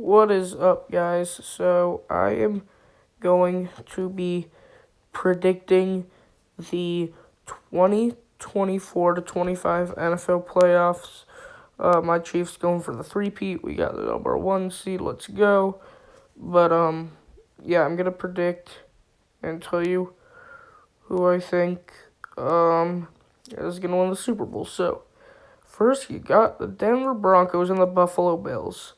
What is up, guys? So, I am going to be predicting the 2024 to 25 NFL playoffs. My Chiefs going for the three-peat. We got the number one seed. Let's go. But, yeah, I'm going to predict and tell you who I think, is going to win the Super Bowl. So, first, you got the Denver Broncos and the Buffalo Bills.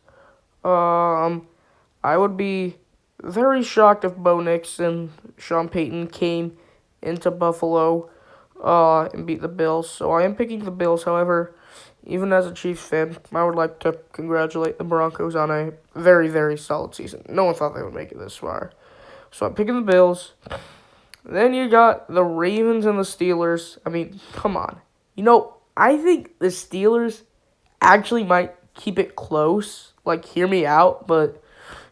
I would be very shocked if Bo Nix and Sean Payton came into Buffalo and beat the Bills. So I am picking the Bills. However, even as a Chiefs fan, I would like to congratulate the Broncos on a very, very solid season. No one thought they would make it this far. So I'm picking the Bills. Then you got the Ravens and the Steelers. I mean, come on. I think the Steelers actually might keep it close. Like, hear me out, but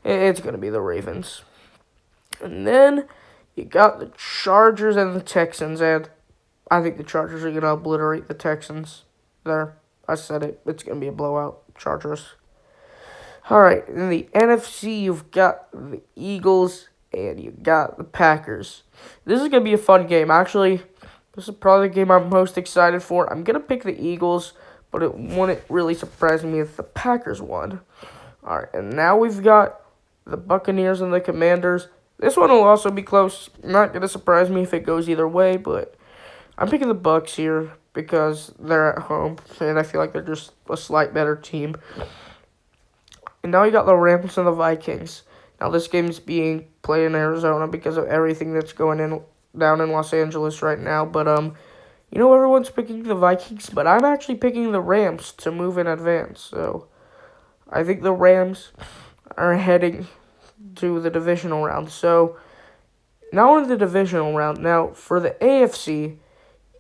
it's going to be the Ravens. And then you got the Chargers and the Texans, and I think the Chargers are going to obliterate the Texans. There, I said it. It's going to be a blowout. Chargers. All right, in the NFC, you've got the Eagles and you got the Packers. This is going to be a fun game. Actually, this is probably the game I'm most excited for. I'm going to pick the Eagles, but it wouldn't really surprise me if the Packers won. All right, and now we've got the Buccaneers and the Commanders. This one will also be close. Not going to surprise me if it goes either way, but I'm picking the Bucs here because they're at home, and I feel like they're just a slight better team. And now you got the Rams and the Vikings. Now this game is being played in Arizona because of everything that's going down in Los Angeles right now, but everyone's picking the Vikings, but I'm actually picking the Rams to move in advance. So I think the Rams are heading to the divisional round. So now in the divisional round. Now for the AFC,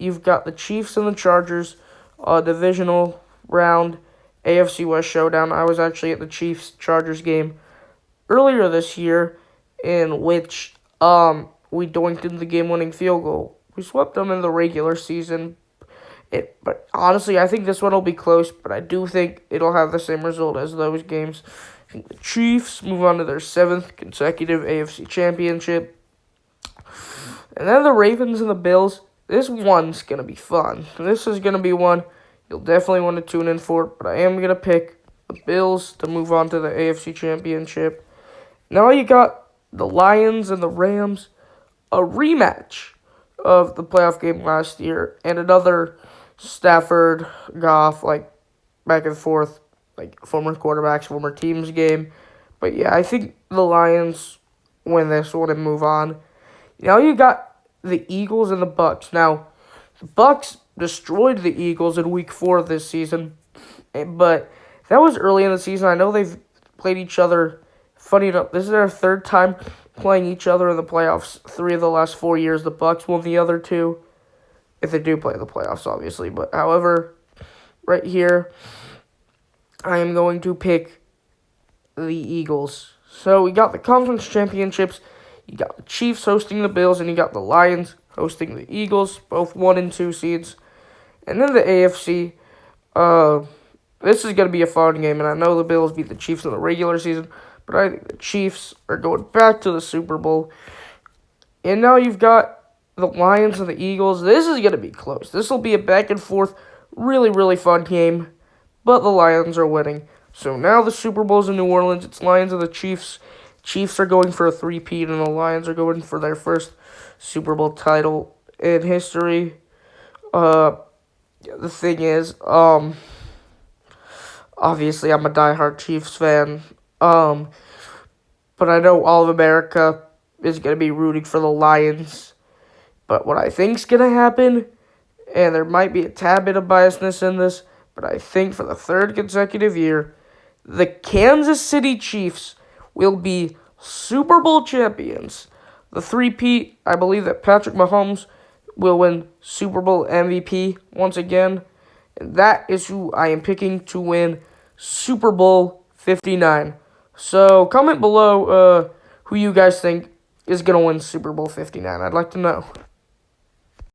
you've got the Chiefs and the Chargers, divisional round, AFC West showdown. I was actually at the Chiefs-Chargers game earlier this year, in which we doinked in the game-winning field goal. We swept them in the regular season. But honestly, I think this one will be close, but I do think it'll have the same result as those games. I think the Chiefs move on to their 7th consecutive AFC championship. And then the Ravens and the Bills. This one's going to be fun. This is going to be one you'll definitely want to tune in for, but I am going to pick the Bills to move on to the AFC championship. Now you got the Lions and the Rams, a rematch of the playoff game last year, and another Stafford, Goff, back and forth, former quarterbacks, former teams game. But yeah, I think the Lions win this one and move on. Now you got the Eagles and the Bucs. Now, the Bucs destroyed the Eagles in Week 4 of this season, but that was early in the season. I know they've played each other. Funny enough, this is their 3rd time playing each other in the playoffs. 3 of the last 4 years, the Bucs won the other 2. If they do play the playoffs, obviously. But however, right here, I am going to pick the Eagles. So we got the conference championships. You got the Chiefs hosting the Bills, and you got the Lions hosting the Eagles, both 1 and 2 seeds. And then the AFC, this is going to be a fun game, and I know the Bills beat the Chiefs in the regular season, but I think the Chiefs are going back to the Super Bowl. And now you've got the Lions and the Eagles. This is going to be close. This will be a back and forth, really, really fun game, but the Lions are winning. So now the Super Bowl's in New Orleans. It's Lions and the Chiefs. Chiefs are going for a three-peat, and the Lions are going for their first Super Bowl title in history. The thing is, obviously I'm a diehard Chiefs fan, but I know all of America is going to be rooting for the Lions. But what I think's going to happen, and there might be a tad bit of biasness in this, but I think for the 3rd consecutive year, the Kansas City Chiefs will be Super Bowl champions. The three-peat, I believe that Patrick Mahomes will win Super Bowl MVP once again. And that is who I am picking to win Super Bowl 59. So comment below who you guys think is going to win Super Bowl 59. I'd like to know.